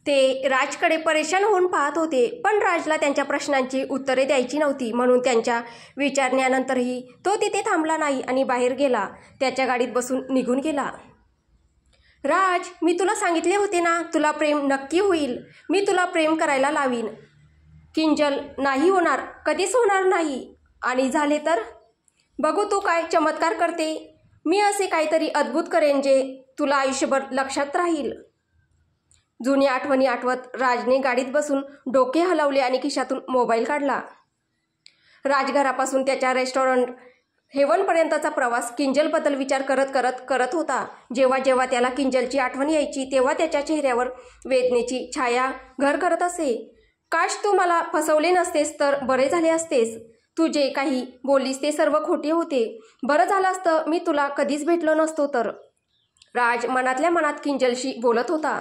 ते राजकडे परेशान होऊन पाहत होते, पण राजला त्यांच्या प्रश्नांची उत्तरे द्यायची नव्हती. म्हणून त्यांच्या विचारण्यानंतरही तो तिथे थांबला नाही आणि बाहेर गेला. त्याच्या गाडीत बसून निघून गेला. राज, मी तुला सांगितले होते ना, तुला प्रेम नक्की होईल. मी तुला प्रेम करायला लावीन. किंजल, नाही होणार, कधीच होणार नाही. आणि झाले तर बघू तू काय चमत्कार करते. मी असे काहीतरी अद्भुत करेन जे तुला आयुष्यभर लक्षात राहील. जुन्या आठवणी आठवत राजने गाडीत बसून डोके हलवले आणि खिशातून मोबाईल काढला. राजघरापासून त्याच्या रेस्टॉरंट हेवनपर्यंतचा प्रवास किंजलबद्दल विचार करत होता. जेव्हा जेव्हा त्याला किंजलची आठवण यायची तेव्हा त्याच्या चेहऱ्यावर वेदनेची छाया घर करत असे. काश तू मला फसवले नसतेस तर बरे झाले असतेस. तू जे काही बोललीस ते सर्व खोटे होते. बरं झालं असतं मी तुला कधीच भेटलो नसतो तर. राज मनातल्या मनात किंजलशी बोलत होता.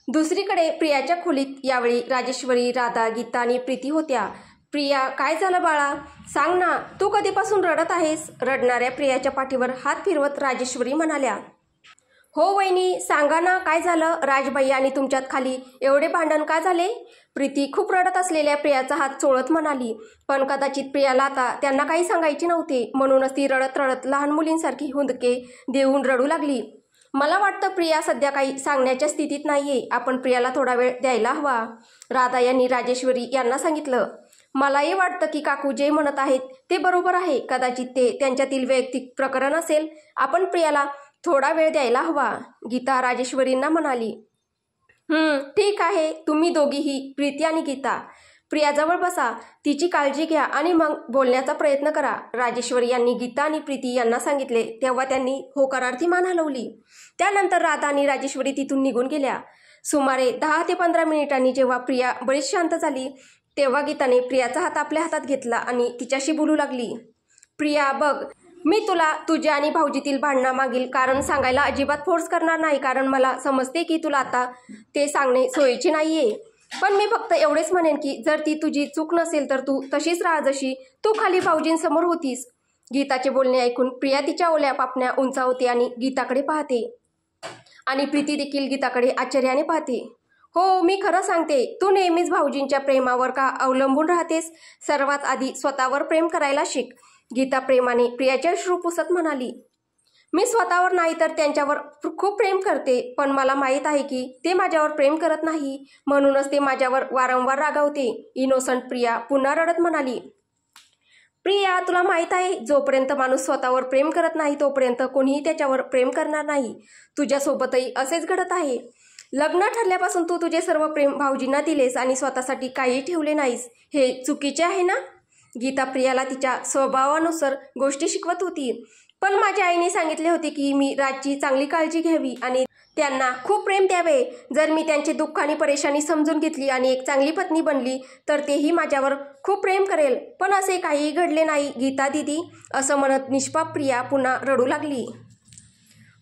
दुसरीकडे प्रियाच्या खोलीत यावेळी राजेश्वरी, राधा, गीता आणि प्रीती होत्या. प्रिया, काय झालं बाळा? सांग ना, तू कधीपासून रडत आहेस? रडणाऱ्या प्रियाच्या पाठीवर हात फिरवत राजेश्वरी म्हणाल्या. हो वहिनी, सांगा ना, काय झालं? राजबाई आणि तुमच्यात खाली एवढे भांडण का झाले? प्रीती खूप रडत असलेल्या प्रियाचा हात चोळत म्हणाली. पण कदाचित प्रियाला आता त्यांना काही सांगायचे नव्हते, म्हणूनच ती रडत रडत लहान मुलींसारखी हुंदके देऊन रडू लागली. मला वाटतं प्रिया सध्या काही सांगण्याच्या स्थितीत नाहीये. आपण प्रियाला थोडा वेळ द्यायला हवा, राधा यांनी राजेश्वरी यांना सांगितलं. मलाही वाटतं की काकू जे म्हणत आहेत ते बरोबर आहे. कदाचित ते त्यांच्यातील वैयक्तिक प्रकरण असेल. आपण प्रियाला थोडा वेळ द्यायला हवा, गीता राजेश्वरींना म्हणाली. ठीक आहे. तुम्ही दोघीही, प्रीती आणि गीता, प्रियाजवळ बसा, तिची काळजी घ्या आणि मग बोलण्याचा प्रयत्न करा, राजेश्वरी यांनी गीता आणि प्रीती यांना सांगितले. तेव्हा त्यांनी होकारार्थी मान हलवली. त्यानंतर राधा आणि राजेश्वरी तिथून निघून गेल्या. सुमारे 10 ते 15 मिनिटांनी जेव्हा प्रिया बरीच शांत झाली तेव्हा गीताने प्रियाचा हात आपल्या हातात घेतला आणि तिच्याशी बोलू लागली. प्रिया बघ, मी तुला तुझ्या आणि भाऊजीतील भांडणामागील कारण सांगायला अजिबात फोर्स करणार नाही, कारण मला समजते की तुला आता ते सांगणे सोयीचे नाहीये. पण मी फक्त एवढेच म्हणेन की जर ती तुझी चूक नसेल तर तू तशीच राहा जशी तू खाली भाऊजींसमोर होतीस. गीताचे बोलणे ऐकून प्रिया तिच्या ओल्या पापण्या उंचावते आणि गीताकडे पाहते आणि प्रीती देखील गीताकडे आश्चर्याने पाहते. हो, मी खरं सांगते, तू नेहमीच भाऊजींच्या प्रेमावर का अवलंबून राहतेस? सर्वात आधी स्वतःवर प्रेम करायला शिक, गीता प्रेमाने प्रियाचे अश्रू पुसत म्हणाली. मी स्वतःवर नाही तर त्यांच्यावर खूप प्रेम करते, पण मला माहीत आहे की ते माझ्यावर प्रेम करत नाही, म्हणूनच ते माझ्यावर वारंवार रागावते. इनोसंट प्रिया पुन्हा रडत म्हणाली. प्रिया, तुला माहीत आहे, जोपर्यंत माणूस स्वतःवर प्रेम करत नाही तोपर्यंत कोणीही त्याच्यावर प्रेम करणार नाही. तुझ्यासोबतही असेच घडत आहे. लग्न ठरल्यापासून तू तुझे सर्व प्रेम भाऊजींना दिलेस आणि स्वतःसाठी काही ठेवले नाहीस. हे चुकीचे आहे ना? गीता प्रियाला तिच्या स्वभावानुसार गोष्टी शिकवत होती. पण माझ्या आईने सांगितले होते की मी राजची चांगली काळजी घ्यावी आणि त्यांना खूप प्रेम द्यावे. जर मी त्यांचे दुःख आणि परेशानी समजून घेतली आणि एक चांगली पत्नी बनली तर तेही माझ्यावर खूप प्रेम करेल. पण असे काहीही घडले नाही गीता दिदी, असं म्हणत निष्पाप प्रिया पुन्हा रडू लागली.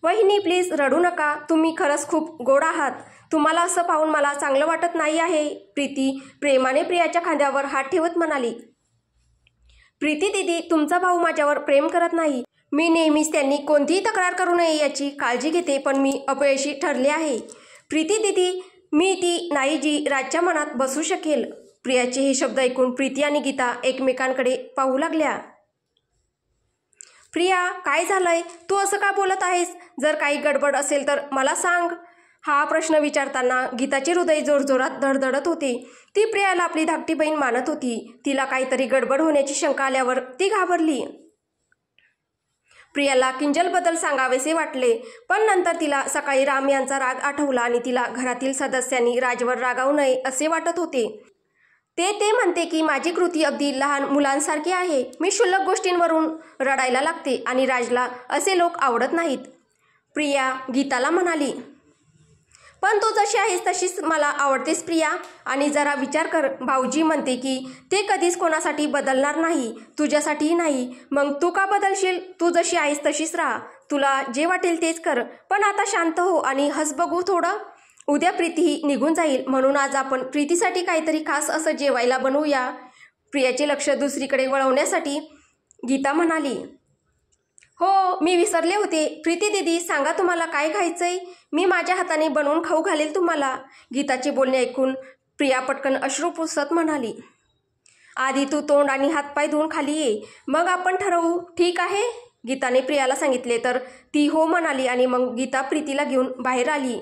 वहिनी प्लीज रडू नका, तुम्ही खरंच खूप गोड आहात. तुम्हाला असं पाहून मला चांगलं वाटत नाही आहे, प्रीती प्रेमाने प्रियाच्या खांद्यावर हात ठेवत म्हणाली. प्रीती दिदी, तुमचा भाऊ माझ्यावर प्रेम करत नाही. मी नेहमीच त्यांनी कोणतीही तक्रार करू नये याची काळजी घेते, पण मी अपयशी ठरले आहे. प्रीती दिदी, मी ती नाही जी राजच्या मनात बसू शकेल. प्रियाचे हे शब्द ऐकून प्रीती आणि गीता एकमेकांकडे पाहू लागल्या. प्रिया, काय झालंय? तू असं का बोलत आहेस? जर काही गडबड असेल तर मला सांग. हा प्रश्न विचारताना गीताचे हृदय जोरजोरात धडधडत होते. ती प्रियाला आपली धाकटी बहीण मानत होती. तिला काहीतरी गडबड होण्याची शंका आल्यावर ती घाबरली. प्रियाला किंजलबद्दल सांगावेसे वाटले, पण नंतर तिला सकाळी राम यांचा राग आठवला आणि तिला घरातील सदस्यांनी राजवर रागावू नये असे वाटत होते. ते म्हणते की माझी कृती अगदी लहान मुलांसारखी आहे. मी क्षुल्लक गोष्टींवरून रडायला लागते आणि राजला असे लोक आवडत नाहीत. प्रिया गीताला म्हणाली. पण तू जशी आहेस तशीच मला आवडतेस प्रिया. आणि जरा विचार कर, भाऊजी म्हणते की ते कधीच कोणासाठी बदलणार नाही, तुझ्यासाठीही नाही. मग तू का बदलशील? तू जशी आहेस तशीच राहा, तुला जे वाटेल तेच कर. पण आता शांत हो आणि हस बघू थोडं. उद्या प्रीतीही निघून जाईल, म्हणून आज आपण प्रीतीसाठी काहीतरी खास असं जेवायला बनवूया. प्रियाचे लक्ष दुसरीकडे वळवण्यासाठी गीता म्हणाली. हो, मी विसरले होते. प्रीती दीदी, सांगा तुम्हाला काय खायचंय? मी माझ्या हाताने बनवून खाऊ घालेल तुम्हाला. गीताचे बोलणे ऐकून प्रिया पटकन अश्रू पुसत म्हणाली, आधी तू तोंड आणि हातपाय धुवून खाली ये, मग आपण ठरवू, ठीक आहे? गीताने प्रियाला सांगितले तर ती हो म्हणाली आणि मग गीता प्रीतीला घेऊन बाहेर आली.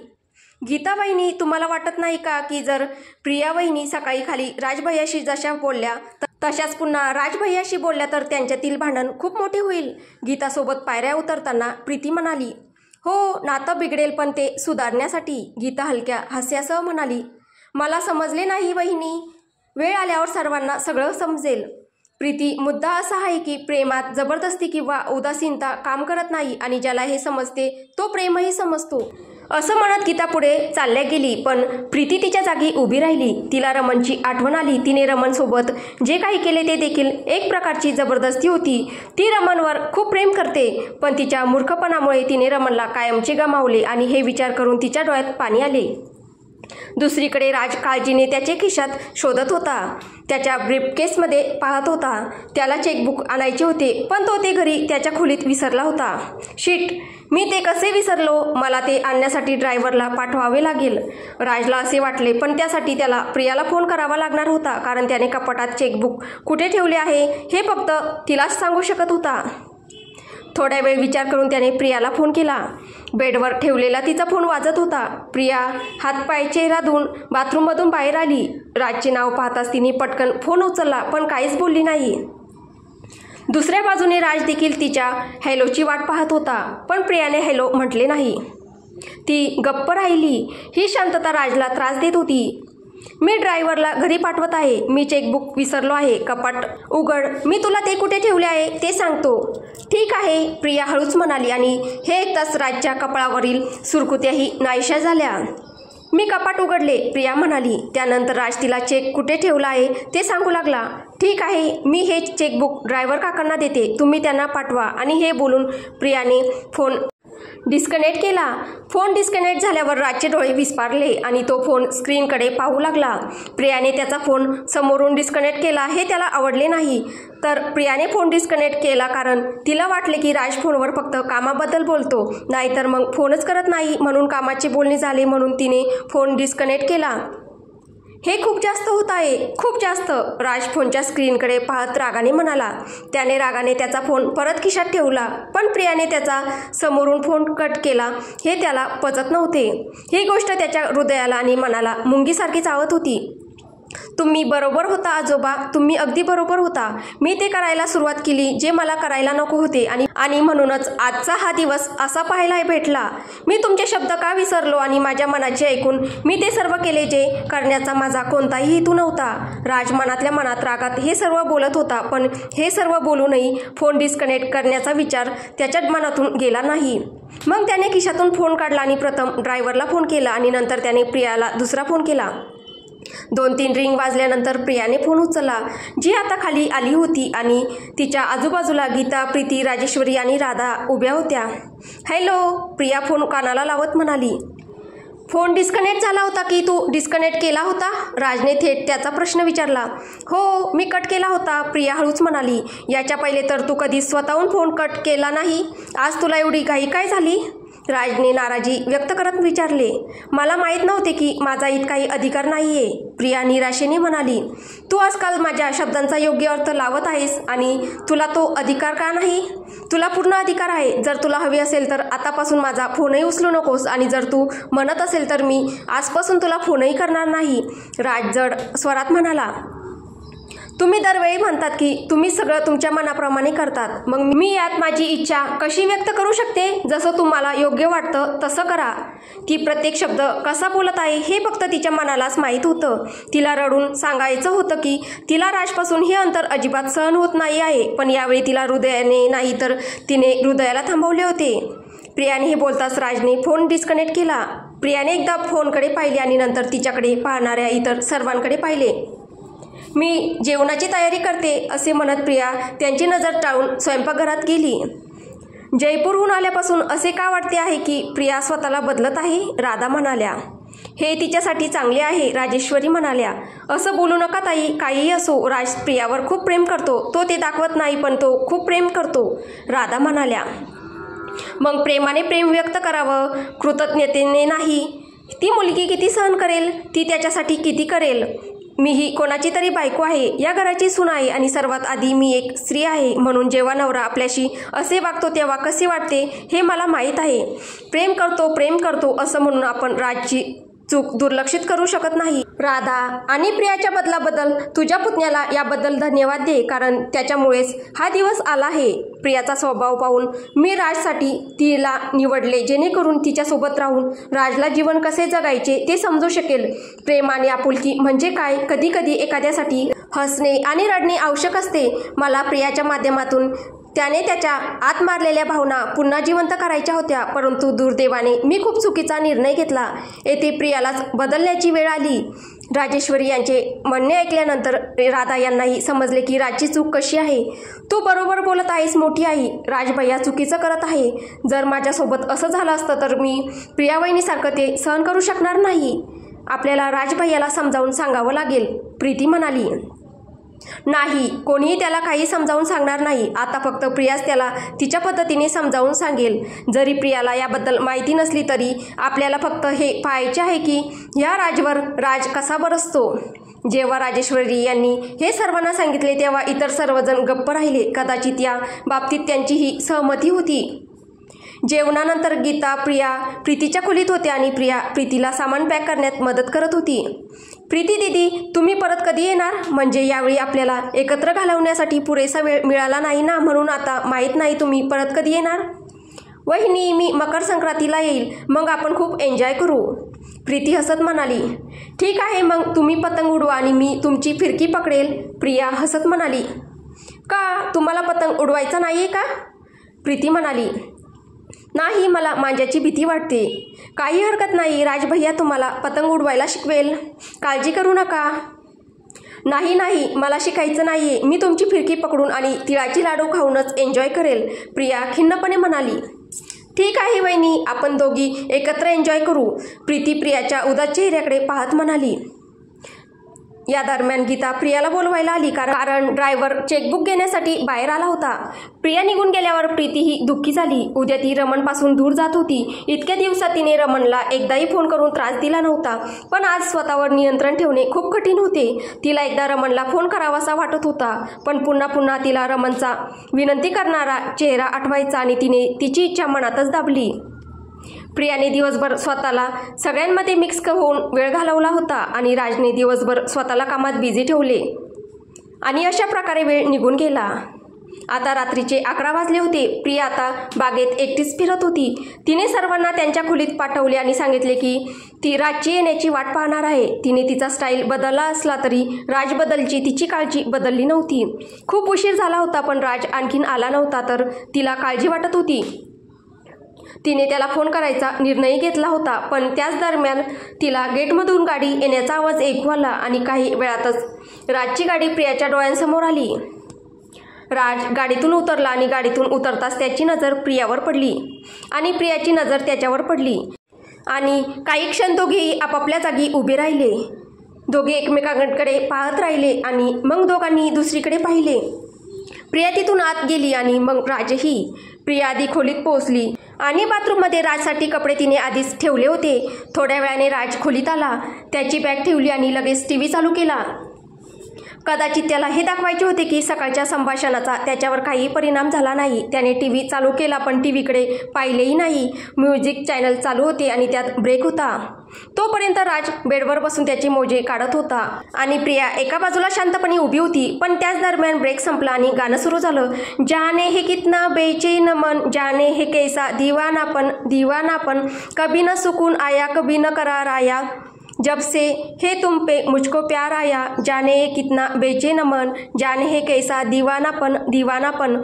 गीता वहिनी, तुम्हाला वाटत नाही का की जर प्रिया वहिनी सकाळी खाली राजभैयाशी जशा बोलल्या तशाच पुन्हा राजभैयाशी बोलल्या तर त्यांच्यातील भांडण खूप मोठे होईल? गीतासोबत पायऱ्या उतरताना प्रीती म्हणाली. हो, नातं बिघडेल पण ते सुधारण्यासाठी. गीता हलक्या हास्यासह म्हणाली. मला समजले नाही वहिनी. वेळ आल्यावर सर्वांना सगळं समजेल. प्रीती, मुद्दा असा आहे की प्रेमात जबरदस्ती किंवा उदासीनता काम करत नाही आणि ज्याला हे समजते तो प्रेमही समजतो. असं म्हणत गीता पुढे चालल्या गेली, पण प्रीती तिच्या जागी उभी राहिली. तिला रमणची आठवण आली. तिने रमणसोबत जे काही केले ते देखील एक प्रकारची जबरदस्ती होती. ती रमणवर खूप प्रेम करते, पण तिच्या मूर्खपणामुळे तिने रमणला कायमचे गमावले आणि हे विचार करून तिच्या डोळ्यात पाणी आले. दुसरीकडे राज काळजीने त्याचे खिशात शोधत होता. त्याच्या ब्रीफकेसमध्ये पाहत होता. त्याला चेकबुक आणायचे होते, पण तो ते घरी त्याच्या खोलीत विसरला होता. शिट, मी ते कसे विसरलो? मला ते आणण्यासाठी ड्रायव्हरला पाठवावे लागेल. राजला असे वाटले, पण त्यासाठी त्याला प्रियाला फोन करावा लागणार होता, कारण त्याने कपाटात चेकबुक कुठे ठेवले आहे हे फक्त तिलाच सांगू शकत होता. थोड्या वेळ विचार करून त्याने प्रियाला फोन केला. बेडवर ठेवलेला तिचा फोन वाजत होता. प्रिया हातपाय चेहरा धुवून बाथरूममधून बाहेर आली. राजचे नाव पाहताच तिने पटकन फोन उचलला, पण काहीच बोलली नाही. दुसऱ्या बाजूने राज देखील तिच्या हॅलोची वाट पाहत होता, पण प्रियाने हॅलो म्हटले नाही. ती गप्प राहिली. ही शांतता राजला त्रास देत होती. मी ड्रायव्हरला घरी पाठवत आहे. मी चेकबुक विसरलो आहे. कपाट उघड. मी तुला ते कुठे ठेवले आहे ते सांगतो. ठीक आहे, प्रिया हळूच म्हणाली आणि हे ऐकताच राजच्या कपाळावरील सुरकुत्याही नाहीशा झाल्या. मी कपाट उघडले, प्रिया म्हणाली. त्यानंतर राज तिला चेक कुठे ठेवला आहे ते सांगू लागला. ठीक आहे, मी हे चेकबुक ड्रायव्हर काकांना देते, तुम्ही त्यांना पाठवा. आणि हे बोलून प्रियाने फोन डिस्कनेक्ट केला. फोन डिस्कनेक्ट झाल्यावर राजचे डोळे विस्पारले आणि तो फोन स्क्रीनकडे पाहू लागला. प्रियाने त्याचा फोन समोरून डिस्कनेक्ट केला हे त्याला आवडले नाही. तर प्रियाने फोन डिस्कनेक्ट केला कारण तिला वाटले की राज फोनवर फक्त कामाबद्दल बोलतो, नाहीतर मग फोनच करत नाही, म्हणून कामाचे बोलणे झाले म्हणून तिने फोन डिस्कनेक्ट केला. हे खूप जास्त होत आहे, खूप जास्त. राज फोनच्या स्क्रीनकडे पाहत रागाने म्हणाला. त्याने रागाने त्याचा फोन परत खिशात ठेवला, पण प्रियाने त्याचा समोरून फोन कट केला हे त्याला पचत नव्हते. ही गोष्ट त्याच्या हृदयाला आणि मनाला मुंगीसारखी चावत होती. तुम्ही बरोबर होता आजोबा, तुम्ही अगदी बरोबर होता. मी ते करायला सुरुवात केली जे मला करायला नको होते आणि म्हणूनच आजचा हा दिवस असा पाहायला भेटला. मी तुमचे शब्द का विसरलो आणि माझ्या मनाचे ऐकून मी ते सर्व केले जे करण्याचा माझा कोणताही हेतू नव्हता. राज मनातल्या मनात रागात हे सर्व बोलत होता, पण हे सर्व बोलूनही फोन डिस्कनेक्ट करण्याचा विचार त्याच्या मनातून गेला नाही. मग त्याने खिशातून फोन काढला आणि प्रथम ड्रायव्हरला फोन केला आणि नंतर त्याने प्रियाला दुसरा फोन केला. 2-3 रिंग वाजल्यानंतर प्रियाने फोन उचलला, जी आता खाली आली होती आणि तिच्या आजूबाजूला गीता, प्रीती, राजेश्वरी आणि राधा उभ्या होत्या. हॅलो, प्रिया फोन कानाला लावत म्हणाली. फोन डिस्कनेक्ट झाला होता की तू डिस्कनेक्ट केला होता? राजने थेट त्याचा प्रश्न विचारला. हो, मी कट केला होता, प्रिया हळूच म्हणाली. याच्या पहिले तर तू कधी स्वतःहून फोन कट केला नाही, आज तुला एवढी घाई काय झाली? राजने नाराजी व्यक्त करत विचारले. मला माहीत नव्हते की माझा इतकाही अधिकार नाहीये, प्रिया निराशेने म्हणाली. तू आजकाल माझ्या शब्दांचा योग्य अर्थ लावत आहेस आणि तुला तो अधिकार का नाही? तुला पूर्ण अधिकार आहे. जर तुला हवी असेल तर आतापासून माझा फोनही उचलू नकोस आणि जर तू म्हणत असेल तर मी आजपासून तुला फोनही करणार नाही, राज जड स्वरात म्हणाला. तुम्ही दरवेळी म्हणतात की तुम्ही सगळं तुमच्या मनाप्रमाणे करतात, मग मी यात माझी इच्छा कशी व्यक्त करू शकते? जसं तुम्हाला योग्य वाटतं तसं करा. ती प्रत्येक शब्द कसा बोलत आहे हे फक्त तिच्या मनालाच माहीत होतं. तिला रडून सांगायचं होतं की तिला राजपासून हे अंतर अजिबात सहन होत नाही आहे, पण यावेळी तिला हृदयाने नाही तर तिने हृदयाला थांबवले होते. प्रियाने हे बोलताच राजने फोन डिस्कनेक्ट केला. प्रियाने एकदा फोनकडे पाहिले आणि नंतर तिच्याकडे पाहणाऱ्या इतर सर्वांकडे पाहिले. मी जेवणाची तयारी करते असे म्हणत प्रिया त्यांची नजर टाळून स्वयंपाकघरात गेली. जयपूरहून आल्यापासून असे का वाटते आहे की प्रिया स्वतःला बदलत आहे? राधा म्हणाल्या. हे तिच्यासाठी चांगले आहे, राजेश्वरी म्हणाल्या. असं बोलू नका ताई, काहीही असो, राज प्रियावर खूप प्रेम करतो. तो ते दाखवत नाही, पण तो खूप प्रेम करतो, राधा म्हणाल्या. मग प्रेमाने प्रेम व्यक्त करावं, कृतज्ञतेने नाही. ती मुलगी किती सहन करेल, ती त्याच्यासाठी किती करेल. मीही कोणाची तरी बायको आहे, या घराची सून आहे आणि सर्वात आधी मी एक स्त्री आहे. म्हणून जेव्हा नवरा आपल्याशी असे वागतो तेव्हा कसे वाटते हे मला माहीत आहे. प्रेम करतो असं म्हणून आपण राजची चूक दुर्लक्षित करू शकत नाही. राधा आणि प्रियाच्या बदलाबद्दल तुझ्या पुतण्याला याबद्दल धन्यवाद दे, कारण त्याच्यामुळेच हा दिवस आला आहे. प्रियाचा स्वभाव पाहून मी राजसाठी तिला निवडले, जेणेकरून तिच्यासोबत राहून राजला जीवन कसे जगायचे ते समजू शकेल. प्रेम आणि आपुलकी म्हणजे काय? कधी कधी एखाद्यासाठी हसणे आणि रडणे आवश्यक असते. मला प्रियाच्या माध्यमातून त्याने त्याच्या आत मारलेल्या भावना पुन्हा जिवंत करायच्या होत्या, परंतु दुर्दैवाने मी खूप चुकीचा निर्णय घेतला. येथे प्रियालाच बदलण्याची वेळ आली. राजेश्वरी यांचे म्हणणे ऐकल्यानंतर राधा यांनाही समजले की राजची चूक कशी आहे. तू बरोबर बोलत आहेस मोठी आई, राजभैया चुकीचं करत आहे. जर माझ्यासोबत असं झालं असतं तर मी प्रिया वहिनीसारखं ते सहन करू शकणार नाही. आपल्याला राजभैयाला समजावून सांगावं लागेल, प्रीती म्हणाली. नाही, कोणीही त्याला काही समजावून सांगणार नाही. आता फक्त प्रियाच त्याला तिच्या पद्धतीने समजावून सांगेल. जरी प्रियाला याबद्दल माहिती नसली तरी आपल्याला फक्त हे पाहायचे आहे की ह्या राजवर राज कसा बरसतो. जेव्हा राजेश्वरी यांनी हे सर्वांना सांगितले तेव्हा इतर सर्वजण गप्प राहिले. कदाचित या बाबतीत त्यांचीही सहमती होती. जेवणानंतर गीता प्रीतीच्या खोलीत होते आणि प्रिया प्रीतीला सामान पॅक करण्यात मदत करत होती. प्रीती दीदी, तुम्ही परत कधी येणार? म्हणजे यावेळी आपल्याला एकत्र घालवण्यासाठी पुरेसा वेळ मिळाला नाही ना, म्हणून आता माहीत नाही तुम्ही परत कधी येणार. वहिनी, मी मकर संक्रांतीला येईल, मग आपण खूप एन्जॉय करू, प्रीती हसत म्हणाली. ठीक आहे, मग तुम्ही पतंग उडवा आणि मी तुमची फिरकी पकडेल, प्रिया हसत म्हणाली. का, तुम्हाला पतंग उडवायचा नाहीये का? प्रीती म्हणाली. नाही, मला मांजाची भीती वाटते. काही हरकत नाही, राजभैया तुम्हाला पतंग उडवायला शिकवेल, काळजी करू नका. नाही, मला शिकायचं नाहीये, मी तुमची फिरकी पकडून आणि तिळाची लाडू खाऊनच एन्जॉय करेल, प्रिया खिन्नपणे म्हणाली. ठीक आहे वहिनी, आपण दोघी एकत्र एन्जॉय करू, प्रीती प्रियाच्या उदास चेहऱ्याकडे पाहत म्हणाली. या दरम्यान गीता प्रियाला बोलवायला आली, कारण ड्रायव्हर चेकबुक घेण्यासाठी बाहेर आला होता. प्रिया निघून गेल्यावर प्रीतीही दुःखी झाली. उद्या ती रमणपासून दूर जात होती. इतक्या दिवसात तिने रमणला एकदाही फोन करून त्रास दिला नव्हता, पण आज स्वतःवर नियंत्रण ठेवणे खूप कठीण होते. तिला एकदा रमणला फोन करावासा वाटत होता, पण पुन्हा तिला रमणचा विनंती करणारा चेहरा आठवायचा आणि तिने तिची इच्छा मनातच दाबली. प्रियाने दिवसभर स्वतःला सगळ्यांमध्ये मिक्स होऊन वेळ घालवला होता आणि राजने दिवसभर स्वतःला कामात बिझी ठेवले आणि अशा प्रकारे वेळ निघून गेला. आता रात्रीचे 11 वाजले होते. प्रिया आता बागेत एकटीच फिरत होती. तिने सर्वांना त्यांच्या खोलीत पाठवले आणि सांगितले की ती राजची येण्याची वाट पाहणार आहे. तिने तिचा स्टाईल बदलला असला तरी राजबद्दलची तिची काळजी बदलली नव्हती. खूप उशीर झाला होता, पण राज आणखीन आला नव्हता तर तिला काळजी वाटत होती. तिने त्याला फोन करायचा निर्णय घेतला होता, पण त्याच दरम्यान तिला गेटमधून गाडी येण्याचा आवाज ऐकू आला आणि काही वेळातच राजची गाडी प्रियाच्या डोळ्यांसमोर आली. राज गाडीतून उतरला आणि गाडीतून उतरताच त्याची नजर प्रियावर पडली आणि प्रियाची नजर त्याच्यावर पडली आणि काही क्षण दोघेही आपापल्या जागी उभे राहिले. दोघे एकमेकांकडे पाहत राहिले आणि मग दोघांनी दुसरीकडे पाहिले. प्रिया तिथून आत गेली आणि मग राजही. प्रिया आधी खोलीत पोहोचली आणि बाथरूममध्ये राजसाठी कपडे तिने आधीच ठेवले होते. थोड्या वेळाने राज खोलीत आला. त्याची बॅग ठेवली आणि लगेच टीव्ही चालू केला. कदाचित त्याला हे दाखवायचे होते की सकाळच्या संभाषणाचा त्याच्यावर काही परिणाम झाला नाही. त्याने टीव्ही चालू केला, पण टीव्हीकडे पाहिलेही नाही. म्युझिक चॅनल चालू होते आणि त्यात ब्रेक होता. तोपर्यंत राज बेडवर बसून त्याचे मोजे काढत होता आणि प्रिया एका बाजूला शांतपणे उभी होती. पण त्याच दरम्यान ब्रेक संपला आणि गाणं सुरू झालं. जाने हे कितना बेचैन मन, जाने हे कैसा दीवानापन, कभी न सुकून आया कभी न करार आया, जब से है तुम पे मुझको प्यार आया, जाने हे कितना बेचैन मन, जाने हे कैसा दीवानापन.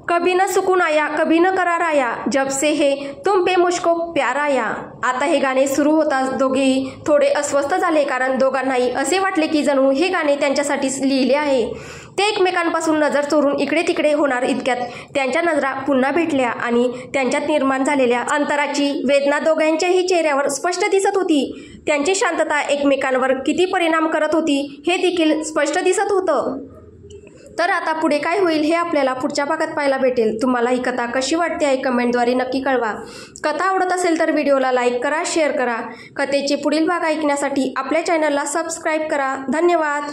कभी न सुकून आया कभी न करार आया जब से है तुम पे मुझको प्यार आया। आता हे गाणे सुरू होताच दोघेही थोडे अस्वस्थ झाले, कारण दोघांनाही असे वाटले की जणू हे गाणे त्यांच्यासाठीच लिहिले आहे। ते एकमेकांपासून नजर चोरून इकडे तिकडे होणार इतक्यात त्यांच्या नजरा पुन्हा भेटल्या आणि त्यांच्यात निर्माण झालेल्या अंतराची वेदना दोघांच्याही चेहऱ्यावर स्पष्ट दिसत होती। त्यांची शांतता एकमेकांवर किती परिणाम करत होती हे देखील स्पष्ट दिसत होतं। तर आता पुढे काय होईल हे आपल्याला पुढच्या भागात पाहायला भेटेल। तुम्हाला ही कथा कशी वाटते आहे कमेंटद्वारे नक्की कळवा। कथा आवडत असेल तर व्हिडिओला लाईक करा, शेअर करा। कथेचे पुढील भाग ऐकण्यासाठी आपल्या चॅनलला सबस्क्राईब करा। धन्यवाद।